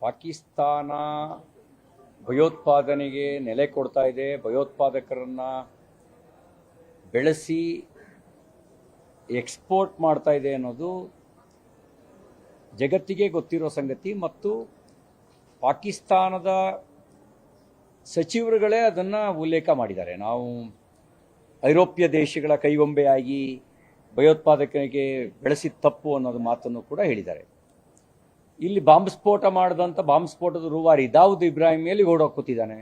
ಪಾಕಿಸ್ತಾನ ಭಯೋತ್ಪಾದನೆಗೆ ನೆಲೆ ಕೊಡ್ತಾ ಇದೆ, ಭಯೋತ್ಪಾದಕರನ್ನು ಬೆಳೆಸಿ ಎಕ್ಸ್ಪೋರ್ಟ್ ಮಾಡ್ತಾ ಇದೆ ಅನ್ನೋದು ಜಗತ್ತಿಗೆ ಗೊತ್ತಿರೋ ಸಂಗತಿ. ಮತ್ತು ಪಾಕಿಸ್ತಾನದ ಸಚಿವರುಗಳೇ ಅದನ್ನು ಉಲ್ಲೇಖ ಮಾಡಿದ್ದಾರೆ. ನಾವು ಐರೋಪ್ಯ ದೇಶಗಳ ಕೈಗೊಂಬೆಯಾಗಿ ಭಯೋತ್ಪಾದಕನಿಗೆ ಬೆಳೆಸಿದ ತಪ್ಪು ಅನ್ನೋದು ಮಾತನ್ನು ಕೂಡ ಹೇಳಿದ್ದಾರೆ. ಇಲ್ಲಿ ಬಾಂಬ್ ಸ್ಫೋಟ ಮಾಡಿದಂಥ ಬಾಂಬ್ ಸ್ಫೋಟದ ರೂವಾರಿ ದಾವೂದ್ ಇಬ್ರಾಹಿಂ ಎಲ್ಲಿ ಓಡೋಗಿ ಕೂತಿದ್ದಾನೆ?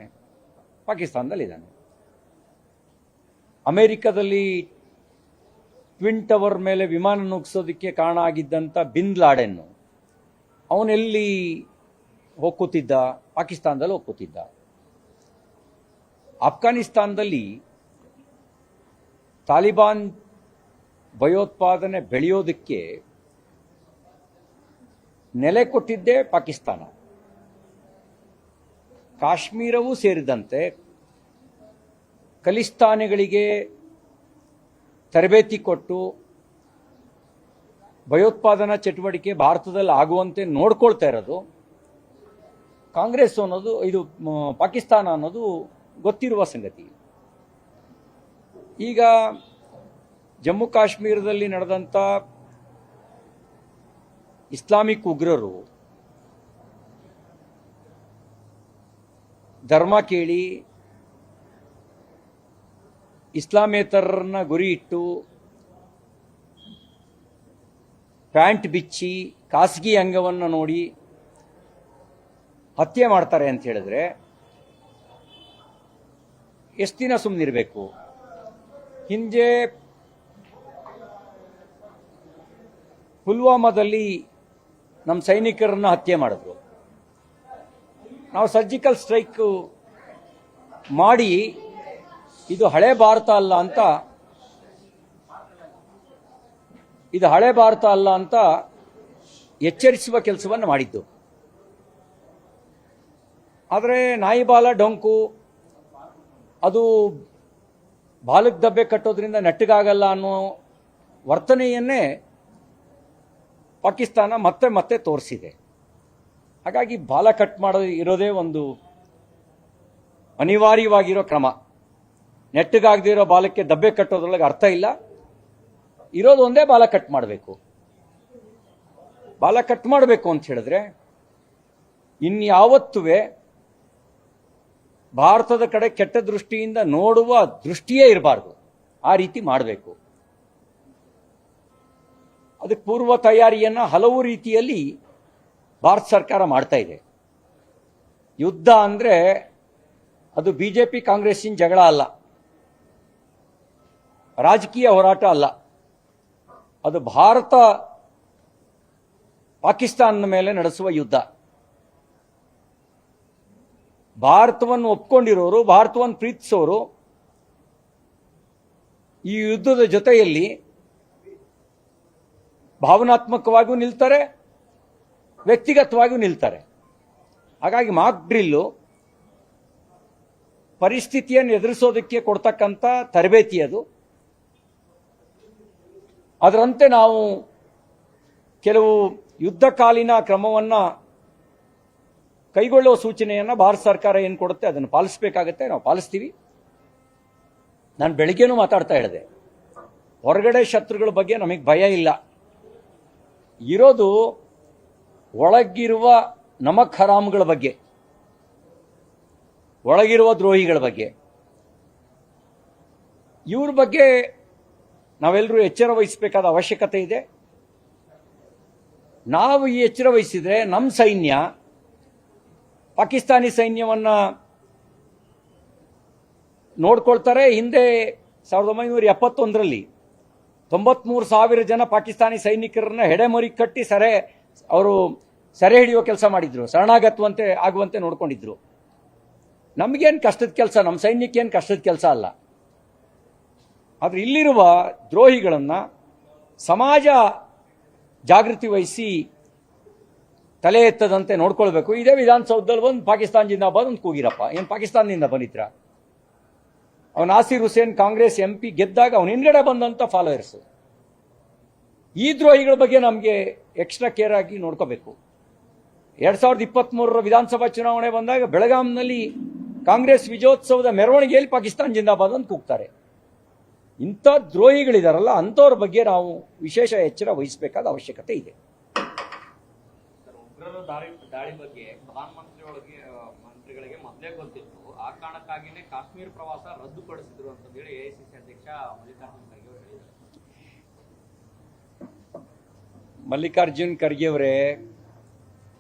ಪಾಕಿಸ್ತಾನದಲ್ಲಿದ್ದಾನೆ. ಅಮೆರಿಕದಲ್ಲಿ ಟ್ವಿನ್ ಟವರ್ ಮೇಲೆ ವಿಮಾನ ನುಗ್ಗಿಸೋದಕ್ಕೆ ಕಾರಣ ಆಗಿದ್ದಂಥ ಬಿನ್ ಲಾಡೆನ್ನು ಅವನೆಲ್ಲಿ ಹೋಗಿ ಕೂತಿದ್ದ? ಪಾಕಿಸ್ತಾನದಲ್ಲಿ ಹೋಗಿ ಕೂತಿದ್ದ. ಆಫ್ಘಾನಿಸ್ತಾನದಲ್ಲಿ ತಾಲಿಬಾನ್ ಭಯೋತ್ಪಾದನೆ ಬೆಳೆಯೋದಕ್ಕೆ ನೆಲೆ ಕೊಟ್ಟಿದ್ದೇ ಪಾಕಿಸ್ತಾನ. ಕಾಶ್ಮೀರವೂ ಸೇರಿದಂತೆ ಖಲಿಸ್ತಾನಿಗಳಿಗೆ ತರಬೇತಿ ಕೊಟ್ಟು ಭಯೋತ್ಪಾದನಾ ಚಟುವಟಿಕೆ ಭಾರತದಲ್ಲಿ ಆಗುವಂತೆ ನೋಡ್ಕೊಳ್ತಾ ಇರೋದು ಕಾಂಗ್ರೆಸ್ ಅನ್ನೋದು, ಇದು ಪಾಕಿಸ್ತಾನ ಅನ್ನೋದು ಗೊತ್ತಿರುವ ಸಂಗತಿ. ಈಗ ಜಮ್ಮು ಕಾಶ್ಮೀರದಲ್ಲಿ ನಡೆದಂಥ ಇಸ್ಲಾಮಿಕ್ ಉಗ್ರರು ಧರ್ಮ ಕೇಳಿ ಇಸ್ಲಾಮೇತರನ್ನ ಗುರಿ ಇಟ್ಟು ಪ್ಯಾಂಟ್ ಬಿಚ್ಚಿ ಖಾಸಗಿ ಅಂಗವನ್ನು ನೋಡಿ ಹತ್ಯೆ ಮಾಡ್ತಾರೆ ಅಂತ ಹೇಳಿದ್ರೆ ಎಷ್ಟು ದಿನ ಸುಮ್ಮನಿರಬೇಕು? ಹಿಂದೆ ಪುಲ್ವಾಮಾದಲ್ಲಿ ನಮ್ಮ ಸೈನಿಕರನ್ನ ಹತ್ಯೆ ಮಾಡಿದ್ರು. ನಾವು ಸರ್ಜಿಕಲ್ ಸ್ಟ್ರೈಕ್ ಮಾಡಿ ಇದು ಹಳೆ ಭಾರತ ಅಲ್ಲ ಅಂತ ಎಚ್ಚರಿಸುವ ಕೆಲಸವನ್ನು ಮಾಡಿದ್ದು. ಆದರೆ ನಾಯಿ ಬಾಲ ಡೊಂಕು, ಅದು ಬಾಲಕ್ಕೆ ದಬ್ಬೆ ಕಟ್ಟೋದ್ರಿಂದ ನೆಟ್ಟಗಾಗಲ್ಲ ಅನ್ನೋ ವರ್ತನೆಯನ್ನೇ ಪಾಕಿಸ್ತಾನ ಮತ್ತೆ ಮತ್ತೆ ತೋರಿಸಿದೆ. ಹಾಗಾಗಿ ಬಾಲ ಕಟ್ ಮಾಡೋದು ಇರೋದೇ ಒಂದು ಅನಿವಾರ್ಯವಾಗಿರೋ ಕ್ರಮ. ನೆಟ್ಟಗಾಗದೇ ಇರೋ ಬಾಲಕ್ಕೆ ದಬ್ಬೆ ಕಟ್ಟೋದ್ರೊಳಗೆ ಅರ್ಥ ಇಲ್ಲ. ಇರೋದು ಒಂದೇ, ಬಾಲ ಕಟ್ ಮಾಡಬೇಕು. ಬಾಲ ಕಟ್ ಮಾಡಬೇಕು ಅಂತ ಹೇಳಿದ್ರೆ ಇನ್ಯಾವತ್ತೂ ಭಾರತದ ಕಡೆ ಕೆಟ್ಟ ದೃಷ್ಟಿಯಿಂದ ನೋಡುವ ದೃಷ್ಟಿಯೇ ಇರಬಾರ್ದು. ಆ ರೀತಿ ಮಾಡಬೇಕು. ಅದಕ್ಕೆ ಪೂರ್ವ ತಯಾರಿಯನ್ನು ಹಲವು ರೀತಿಯಲ್ಲಿ ಭಾರತ ಸರ್ಕಾರ ಮಾಡ್ತಾ ಇದೆ. ಯುದ್ಧ ಅಂದರೆ ಅದು ಬಿಜೆಪಿ ಕಾಂಗ್ರೆಸ್ಸಿನ ಜಗಳ ಅಲ್ಲ, ರಾಜಕೀಯ ಹೋರಾಟ ಅಲ್ಲ. ಅದು ಭಾರತ ಪಾಕಿಸ್ತಾನದ ಮೇಲೆ ನಡೆಸುವ ಯುದ್ಧ. ಭಾರತವನ್ನು ಒಪ್ಕೊಂಡಿರೋರು, ಭಾರತವನ್ನು ಪ್ರೀತಿಸೋರು ಈ ಯುದ್ಧದ ಜೊತೆಯಲ್ಲಿ ಭಾವನಾತ್ಮಕವಾಗಿಯೂ ನಿಲ್ತಾರೆ, ವ್ಯಕ್ತಿಗತವಾಗಿಯೂ ನಿಲ್ತಾರೆ. ಹಾಗಾಗಿ ಮಾಕ್ ಡ್ರಿಲ್ಲು ಪರಿಸ್ಥಿತಿಯನ್ನು ಎದುರಿಸೋದಕ್ಕೆ ಕೊಡ್ತಕ್ಕಂಥ ತರಬೇತಿ ಅದು. ಅದರಂತೆ ನಾವು ಕೆಲವು ಯುದ್ಧಕಾಲೀನ ಕ್ರಮವನ್ನು ಕೈಗೊಳ್ಳುವ ಸೂಚನೆಯನ್ನು ಭಾರತ ಸರ್ಕಾರ ಏನು ಕೊಡುತ್ತೆ ಅದನ್ನು ಪಾಲಿಸಬೇಕಾಗತ್ತೆ. ನಾವು ಪಾಲಿಸ್ತೀವಿ. ನಾನು ಬೆಳಿಗ್ಗೆನೂ ಮಾತಾಡ್ತಾ ಹೇಳಿದೆ, ಹೊರಗಡೆ ಶತ್ರುಗಳ ಬಗ್ಗೆ ನಮಗೆ ಭಯ ಇಲ್ಲ. ಇರೋದು ಒಳಗಿರುವ ನಮಕ್ ಹರಾಮ್ಗಳ ಬಗ್ಗೆ, ಒಳಗಿರುವ ದ್ರೋಹಿಗಳ ಬಗ್ಗೆ. ಇವ್ರ ಬಗ್ಗೆ ನಾವೆಲ್ಲರೂ ಎಚ್ಚರ ವಹಿಸಬೇಕಾದ ಅವಶ್ಯಕತೆ ಇದೆ. ನಾವು ಈ ಎಚ್ಚರ ವಹಿಸಿದ್ರೆ ನಮ್ಮ ಸೈನ್ಯ ಪಾಕಿಸ್ತಾನಿ ಸೈನ್ಯವನ್ನು ನೋಡ್ಕೊಳ್ತಾರೆ. ಹಿಂದೆ 1971ರಲ್ಲಿ 93,000 ಜನ ಪಾಕಿಸ್ತಾನಿ ಸೈನಿಕರನ್ನ ಹೆಡೆಮರಿ ಕಟ್ಟಿ ಅವರು ಸೆರೆ ಹಿಡಿಯುವ ಕೆಲಸ ಮಾಡಿದ್ರು, ಶರಣಾಗತವಂತೆ ಆಗುವಂತೆ ನೋಡ್ಕೊಂಡಿದ್ರು. ನಮಗೇನು ಕಷ್ಟದ ಕೆಲಸ, ನಮ್ಮ ಸೈನ್ಯಕ್ಕೇನು ಕಷ್ಟದ ಕೆಲಸ ಅಲ್ಲ. ಆದರೆ ಇಲ್ಲಿರುವ ದ್ರೋಹಿಗಳನ್ನು ಸಮಾಜ ಜಾಗೃತಿ ವಹಿಸಿ ತಲೆ ಎತ್ತದಂತೆ ನೋಡ್ಕೊಳ್ಬೇಕು. ಇದೇ ವಿಧಾನಸೌಧದಲ್ಲಿ ಒಂದು ಪಾಕಿಸ್ತಾನ ಜಿಂದಾಬಾದ್ ಒಂದು ಕೂಗಿರಪ್ಪ. ಏನು ಪಾಕಿಸ್ತಾನದಿಂದ ಬಂದಿದ್ರ? ಅವನು ನಾಸಿರ್ ಹುಸೇನ್ ಕಾಂಗ್ರೆಸ್ MP ಗೆದ್ದಾಗ ಅವನ ಹಿಂದ್ಗಡೆ ಬಂದಂಥ ಫಾಲೋಯರ್ಸ್. ಈ ದ್ರೋಹಿಗಳ ಬಗ್ಗೆ ನಮಗೆ ಎಕ್ಸ್ಟ್ರಾ ಕೇರ್ ಆಗಿ ನೋಡ್ಕೋಬೇಕು. 2023 ವಿಧಾನಸಭಾ ಚುನಾವಣೆ ಬಂದಾಗ ಬೆಳಗಾಂನಲ್ಲಿ ಕಾಂಗ್ರೆಸ್ ವಿಜಯೋತ್ಸವದ ಮೆರವಣಿಗೆಯಲ್ಲಿ ಪಾಕಿಸ್ತಾನ್ ಜಿಂದಾಬಾದ್ ಅಂತ ಕೂಗ್ತಾರೆ. ಇಂಥ ದ್ರೋಹಿಗಳಿದಾರಲ್ಲ, ಅಂಥವ್ರ ಬಗ್ಗೆ ನಾವು ವಿಶೇಷ ಎಚ್ಚರ ವಹಿಸಬೇಕಾದ ಅವಶ್ಯಕತೆ ಇದೆ. ಉಗ್ರರ ದಾಳಿ ಬಗ್ಗೆ ಮಂತ್ರಿಗಳಿಗೆ ಮೊದಲೇ ಗೊತ್ತಿತ್ತು. ಆ ಕಾರಣಕ್ಕಾಗಿನೇ ಕಾಶ್ಮೀರ ಪ್ರವಾಸ ರದ್ದುಪಡಿಸಿದ್ರು ಅಂತ ಹೇಳಿ ಎಐಸಿಸಿ ಅಧ್ಯಕ್ಷ ಮಲ್ಲಿಕಾರ್ಜುನ್ ಖರ್ಗೆ ಅವರು ಹೇಳಿದರು. ಮಲ್ಲಿಕಾರ್ಜುನ್ ಖರ್ಗೆ ಅವರೇ,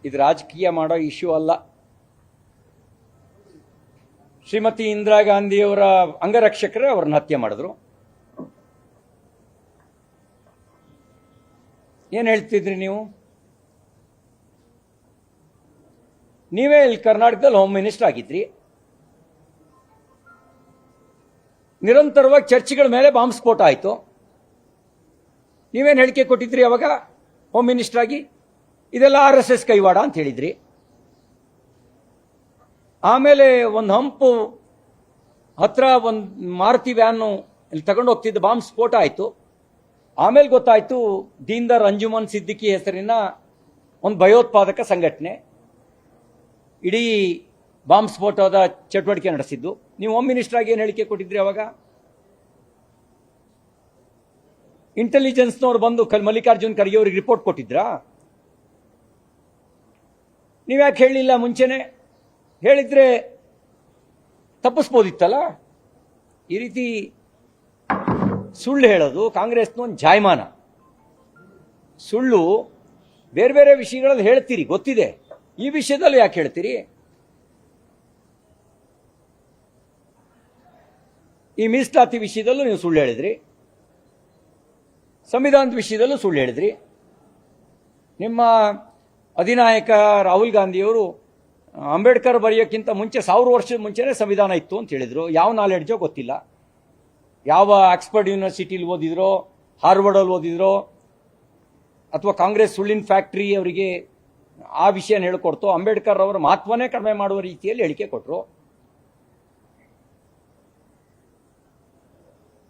ಇದು ರಾಜಕೀಯ ಮಾಡೋ ಇಶ್ಯೂ ಅಲ್ಲ. ಶ್ರೀಮತಿ ಇಂದಿರಾ ಗಾಂಧಿಯವರ ಅಂಗರಕ್ಷಕರೇ ಅವ್ರನ್ನ ಹತ್ಯೆ ಮಾಡಿದ್ರು. ಏನ್ ಹೇಳ್ತಿದ್ರಿ ನೀವು? ನೀವೇ ಇಲ್ಲಿ ಕರ್ನಾಟಕದಲ್ಲಿ ಹೋಮ್ ಮಿನಿಸ್ಟರ್ ಆಗಿದ್ರಿ. ನಿರಂತರವಾಗಿ ಚರ್ಚ್ಗಳ ಮೇಲೆ ಬಾಂಬ್ ಸ್ಫೋಟ ಆಯಿತು. ನೀವೇನು ಹೇಳಿಕೆ ಕೊಟ್ಟಿದ್ರಿ ಅವಾಗ ಹೋಮ್ ಮಿನಿಸ್ಟರ್ ಆಗಿ? ಇದೆಲ್ಲ RSS ಕೈವಾಡ ಅಂತ ಹೇಳಿದ್ರಿ. ಆಮೇಲೆ ಒಂದು ಹಂಪು ಹತ್ರ ಒಂದು ಮಾರುತಿ ವ್ಯಾನು ಇಲ್ಲಿ ತಗೊಂಡು ಹೋಗ್ತಿದ್ದ ಬಾಂಬ್ ಸ್ಫೋಟ ಆಯಿತು. ಆಮೇಲೆ ಗೊತ್ತಾಯ್ತು ದೀನ್ದರ್ ಅಂಜುಮನ್ ಸಿದ್ದಿಕಿ ಹೆಸರಿನ ಒಂದು ಭಯೋತ್ಪಾದಕ ಸಂಘಟನೆ ಇಡೀ ಬಾಂಬ್ ಸ್ಫೋಟದ ಚಟುವಟಿಕೆ ನಡೆಸಿದ್ದು. ನೀವು ಹೋಮ್ ಮಿನಿಸ್ಟರ್ ಆಗಿ ಏನು ಹೇಳಿಕೆ ಕೊಟ್ಟಿದ್ರಿ ಅವಾಗ? ಇಂಟೆಲಿಜೆನ್ಸ್ನವ್ರು ಬಂದು ಮಲ್ಲಿಕಾರ್ಜುನ್ ಖರ್ಗೆ ಅವರಿಗೆ ರಿಪೋರ್ಟ್ ಕೊಟ್ಟಿದ್ರಾ? ನೀವ್ಯಾಕೆ ಹೇಳಲಿಲ್ಲ ಮುಂಚೆನೆ? ಹೇಳಿದ್ರೆ ತಪ್ಪಿಸ್ಬೋದಿತ್ತಲ್ಲ. ಈ ರೀತಿ ಸುಳ್ಳು ಹೇಳೋದು ಕಾಂಗ್ರೆಸ್ನ ಒಂದು ಜಾಯಮಾನ. ಸುಳ್ಳು ಬೇರೆ ಬೇರೆ ವಿಷಯಗಳಲ್ಲಿ ಹೇಳ್ತೀರಿ, ಗೊತ್ತಿದೆ. ಈ ವಿಷಯದಲ್ಲಿ ಯಾಕೆ ಹೇಳ್ತೀರಿ? ಈ ಮೀಸಲಾತಿ ವಿಷಯದಲ್ಲೂ ನೀವು ಸುಳ್ಳು ಹೇಳಿದ್ರಿ, ಸಂವಿಧಾನದ ವಿಷಯದಲ್ಲೂ ಸುಳ್ಳು ಹೇಳಿದ್ರಿ. ನಿಮ್ಮ ಅಧಿನಾಯಕ ರಾಹುಲ್ ಗಾಂಧಿಯವರು ಅಂಬೇಡ್ಕರ್ ಬರೆಯೋಕ್ಕಿಂತ ಮುಂಚೆ 1000 ವರ್ಷದ ಮುಂಚೆನೇ ಸಂವಿಧಾನ ಇತ್ತು ಅಂತ ಹೇಳಿದ್ರು. ಯಾವ ನಾಲೆಡ್ಜೋ ಗೊತ್ತಿಲ್ಲ. ಯಾವ ಆಕ್ಸ್ಫರ್ಡ್ ಯೂನಿವರ್ಸಿಟಿಲಿ ಓದಿದ್ರೋ, ಹಾರ್ವರ್ಡಲ್ಲಿ ಓದಿದ್ರೋ, ಅಥವಾ ಕಾಂಗ್ರೆಸ್ ಸುಳ್ಳಿನ ಫ್ಯಾಕ್ಟ್ರಿ ಅವರಿಗೆ ಆ ವಿಷಯನ ಹೇಳ್ಕೊಡ್ತು. ಅಂಬೇಡ್ಕರ್ ಅವರ ಮಹತ್ವನೇ ಕಡಿಮೆ ಮಾಡುವ ರೀತಿಯಲ್ಲಿ ಹೇಳಿಕೆ ಕೊಟ್ಟರು.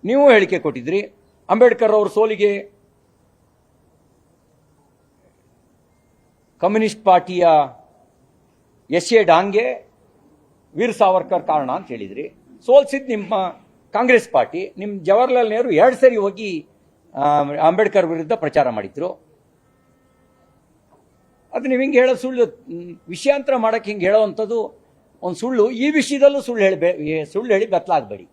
ನೀವು ಹೇಳಿಕೆ ಕೊಟ್ಟಿದ್ರಿ. ಅಂಬೇಡ್ಕರ್ ಅವರ ಸೋಲಿಗೆ ಕಮ್ಯುನಿಸ್ಟ್ ಪಾರ್ಟಿಯ ಎಸ್.ಎ. ಡಾಂಗೆ, ವೀರ್ ಸಾವರ್ಕರ್ ಕಾರಣ ಅಂತ ಹೇಳಿದ್ರಿ. ಸೋಲ್ಸಿದ್ ನಿಮ್ಮ ಕಾಂಗ್ರೆಸ್ ಪಾರ್ಟಿ. ನಿಮ್ಮ ಜವಾಹರ್ಲಾಲ್ ನೆಹರು 2 ಸರಿ ಹೋಗಿ ಅಂಬೇಡ್ಕರ್ ವಿರುದ್ಧ ಪ್ರಚಾರ ಮಾಡಿದ್ರು. ಅದು ನೀವು ಹಿಂಗೆ ಹೇಳೋ ಸುಳ್ಳು, ವಿಷಯಾಂತರ ಮಾಡಕ್ಕೆ ಹಿಂಗೆ ಹೇಳೋವಂಥದ್ದು ಒಂದು ಸುಳ್ಳು. ಈ ವಿಷಯದಲ್ಲೂ ಸುಳ್ಳು ಹೇಳಿ ಬೆತ್ತಲಾಗಬೇಡಿ.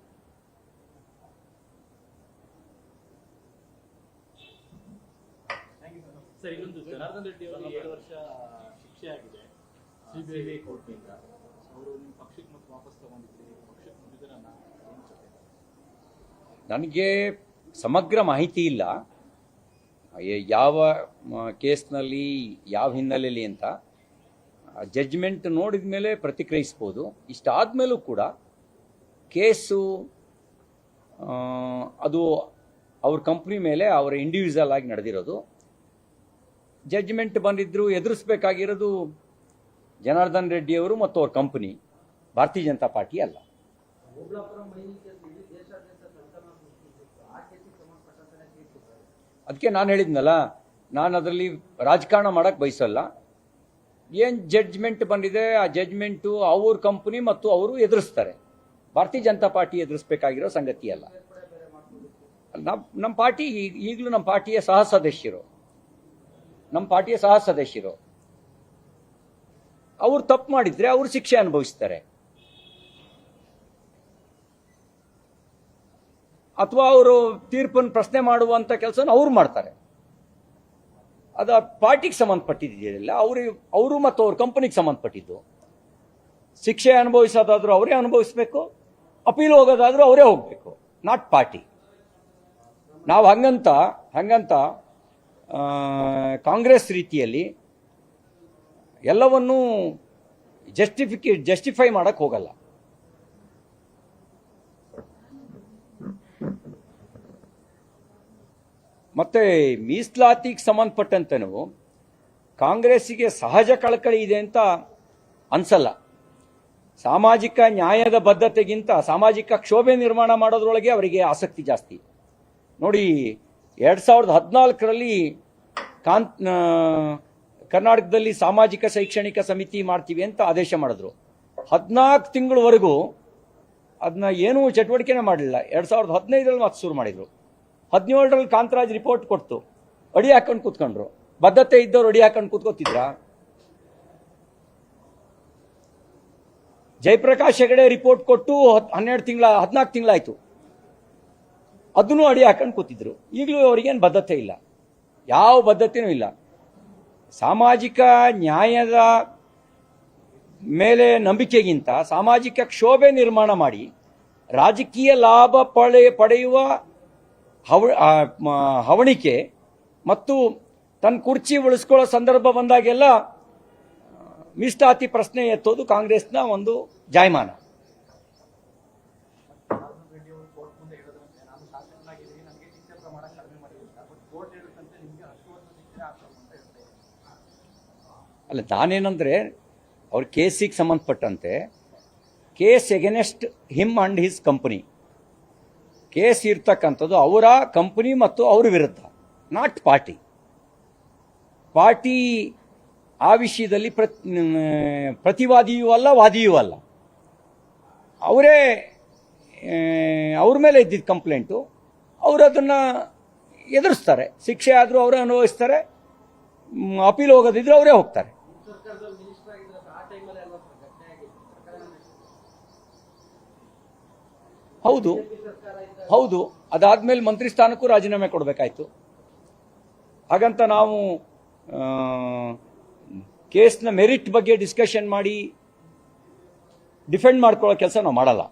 ಸರ್, ಇನ್ನೊಂದು ಜನಾರ್ದನ್ ರೆಡ್ಡಿ ಅವರಿಗೆ 7 ವರ್ಷ ಶಿಕ್ಷೆ ಆಗಿದೆ ಸಿಬಿಐ ಕೋರ್ಟ್ನಿಂದ. ಅವರು ನಿಮ್ಮ ಪಕ್ಷಕ್ಕೆ ಮತ್ತೆ ವಾಪಸ್ ತಗೊಂಡಿದ್ರಿ, ಪಕ್ಷಕ್ಕೆ ಮುಂದಿದ್ದರನ್ನ ನನಗೆ ಸಮಗ್ರ ಮಾಹಿತಿ ಇಲ್ಲ ಯಾವ ಕೇಸ್ನಲ್ಲಿ ಯಾವ ಹಿನ್ನೆಲೆಯಲ್ಲಿ ಅಂತ. ಜಡ್ಜ್ಮೆಂಟ್ ನೋಡಿದ ಮೇಲೆ ಪ್ರತಿಕ್ರಿಯಿಸ್ಬೋದು. ಇಷ್ಟಾದ್ಮೇಲೂ ಕೂಡ ಕೇಸು ಅದು ಅವ್ರ ಕಂಪ್ನಿ ಮೇಲೆ ಅವರ ಇಂಡಿವಿಜುವಲ್ ಆಗಿ ನಡೆದಿರೋದು. ಜಡ್ಜ್ಮೆಂಟ್ ಬಂದಿದ್ರು ಎದುರಿಸಬೇಕಾಗಿರೋದು ಜನಾರ್ದನ್ ರೆಡ್ಡಿ ಅವರು ಮತ್ತು ಅವ್ರ ಕಂಪನಿ, ಭಾರತೀಯ ಜನತಾ ಪಾರ್ಟಿ ಅಲ್ಲ. ಅದಕ್ಕೆ ನಾನು ಹೇಳಿದ್ನಲ್ಲ, ನಾನು ಅದರಲ್ಲಿ ರಾಜಕಾರಣ ಮಾಡಕ್ಕೆ ಬಯಸಲ್ಲ. ಏನು ಜಡ್ಜ್ಮೆಂಟ್ ಬಂದಿದೆ ಆ ಜಡ್ಜ್ಮೆಂಟು ಅವ್ರ ಕಂಪನಿ ಮತ್ತು ಅವರು ಎದುರಿಸ್ತಾರೆ. ಭಾರತೀಯ ಜನತಾ ಪಾರ್ಟಿ ಎದುರಿಸಬೇಕಾಗಿರೋ ಸಂಗತಿ ಅಲ್ಲ. ನಮ್ಮ ಪಾರ್ಟಿ ಈಗಲೂ ನಮ್ಮ ಪಾರ್ಟಿಯ ಸಹ ಸದಸ್ಯರು ಅವ್ರು ತಪ್ಪು ಮಾಡಿದ್ರೆ ಅವ್ರು ಶಿಕ್ಷೆ ಅನುಭವಿಸ್ತಾರೆ, ಅಥವಾ ಅವರು ತೀರ್ಪನ್ನು ಪ್ರಶ್ನೆ ಮಾಡುವಂತ ಕೆಲಸ ಅವ್ರು ಮಾಡ್ತಾರೆ. ಅದು ಪಾರ್ಟಿಗೆ ಸಂಬಂಧಪಟ್ಟಿದ್ದಿಲ್ಲ, ಅವರು ಮತ್ತು ಅವ್ರ ಕಂಪನಿಗೆ ಸಂಬಂಧಪಟ್ಟಿದ್ದು. ಶಿಕ್ಷೆ ಅನುಭವಿಸೋದಾದ್ರೂ ಅವರೇ ಅನುಭವಿಸ್ಬೇಕು, ಅಪೀಲ್ ಹೋಗೋದಾದ್ರೂ ಅವರೇ ಹೋಗ್ಬೇಕು, ನಾಟ್ ಪಾರ್ಟಿ. ನಾವು ಹಂಗಂತ ಕಾಂಗ್ರೆಸ್ ರೀತಿಯಲ್ಲಿ ಎಲ್ಲವನ್ನೂ ಜಸ್ಟಿಫೈ ಮಾಡಕ್ಕೆ ಹೋಗಲ್ಲ. ಮತ್ತೆ ಮೀಸಲಾತಿಗೆ ಸಂಬಂಧಪಟ್ಟಂತೆನೂ ಕಾಂಗ್ರೆಸ್ಸಿಗೆ ಸಹಜ ಕಳಕಳಿ ಇದೆ ಅಂತ ಅನ್ಸಲ್ಲ. ಸಾಮಾಜಿಕ ನ್ಯಾಯದ ಬದ್ಧತೆಗಿಂತ ಸಾಮಾಜಿಕ ಕ್ಷೋಭೆ ನಿರ್ಮಾಣ ಮಾಡೋದ್ರೊಳಗೆ ಅವರಿಗೆ ಆಸಕ್ತಿ ಜಾಸ್ತಿ. ನೋಡಿ, 2014ರಲ್ಲಿ ಕರ್ನಾಟಕದಲ್ಲಿ ಸಾಮಾಜಿಕ ಶೈಕ್ಷಣಿಕ ಸಮಿತಿ ಮಾಡ್ತೀವಿ ಅಂತ ಆದೇಶ ಮಾಡಿದ್ರು. 14 ತಿಂಗಳವರೆಗೂ ಅದನ್ನ ಏನೂ ಚಟುವಟಿಕೆನೇ ಮಾಡಲಿಲ್ಲ. 2015ರಲ್ಲಿ ಮತ್ತೆ ಶುರು ಮಾಡಿದ್ರು. 17ರಲ್ಲಿ ಕಾಂತರಾಜ್ ರಿಪೋರ್ಟ್ ಕೊಡ್ತು, ಅಡಿ ಹಾಕೊಂಡು ಕೂತ್ಕೊಂಡ್ರು. ಬದ್ಧತೆ ಇದ್ದವ್ರು ಅಡಿ ಹಾಕೊಂಡು ಕೂತ್ಕೋತಿದ್ರ? ಜಯಪ್ರಕಾಶ್ ಹೆಗಡೆ ರಿಪೋರ್ಟ್ ಕೊಟ್ಟು 14 ತಿಂಗಳಾಯ್ತು, ಅದನ್ನು ಅಡಿ ಹಾಕೊಂಡು ಕೂತಿದ್ರು. ಈಗಲೂ ಅವರಿಗೇನು ಬದ್ಧತೆ ಇಲ್ಲ, ಯಾವ ಬದ್ಧತೆನೂ ಇಲ್ಲ. ಸಾಮಾಜಿಕ ನ್ಯಾಯದ ಮೇಲೆ ನಂಬಿಕೆಗಿಂತ ಸಾಮಾಜಿಕ ಕ್ಷೋಭೆ ನಿರ್ಮಾಣ ಮಾಡಿ ರಾಜಕೀಯ ಲಾಭ ಪಡೆಯುವ ಹವಣಿಕೆ ಮತ್ತು ತನ್ನ ಕುರ್ಚಿ ಉಳಿಸ್ಕೊಳ್ಳೋ ಸಂದರ್ಭ ಬಂದಾಗೆಲ್ಲ ಮೀಸಲಾತಿ ಪ್ರಶ್ನೆ ಎತ್ತೋದು ಕಾಂಗ್ರೆಸ್ನ ಒಂದು ಜಾಯಮಾನ. ಅಲ್ಲ, ನಾನೇನಂದ್ರೆ ಅವ್ರ ಕೇಸಿಗೆ ಸಂಬಂಧಪಟ್ಟಂತೆ case against him and his company, case ಇರ್ತಕ್ಕಂಥದ್ದು ಅವರ ಕಂಪನಿ ಮತ್ತು ಅವ್ರ ವಿರುದ್ಧ, ನಾಟ್ ಪಾರ್ಟಿ. ಪಾರ್ಟಿ ಆ ವಿಷಯದಲ್ಲಿ ಪ್ರತಿವಾದಿಯೂ ಅಲ್ಲ, ವಾದಿಯೂ ಅಲ್ಲ. ಅವರೇ ಅವ್ರ ಮೇಲೆ ಇದ್ದಿದ್ದ ಕಂಪ್ಲೇಂಟು, ಅವರು ಅದನ್ನು ಎದುರಿಸ್ತಾರೆ. ಶಿಕ್ಷೆ ಆದರೂ ಅವರೇ ಅನುಭವಿಸ್ತಾರೆ, ಅಪೀಲ್ ಹೋಗೋದಿದ್ರೆ ಅವರೇ ಹೋಗ್ತಾರೆ. ಹೌದು ಹೌದು, ಅದಾದ್ಮೇಲೆ ಮಂತ್ರಿ ಸ್ಥಾನಕ್ಕೂ ರಾಜೀನಾಮೆ ಕೊಡಬೇಕಾಯ್ತು. ಹಾಗಂತ ನಾವು ಕೇಸ್ನ ಮೆರಿಟ್ ಬಗ್ಗೆ ಡಿಸ್ಕಷನ್ ಮಾಡಿ ಡಿಫೆಂಡ್ ಮಾಡ್ಕೊಳ್ಳೋ ಕೆಲಸ ನಾವು ಮಾಡಲ್ಲ.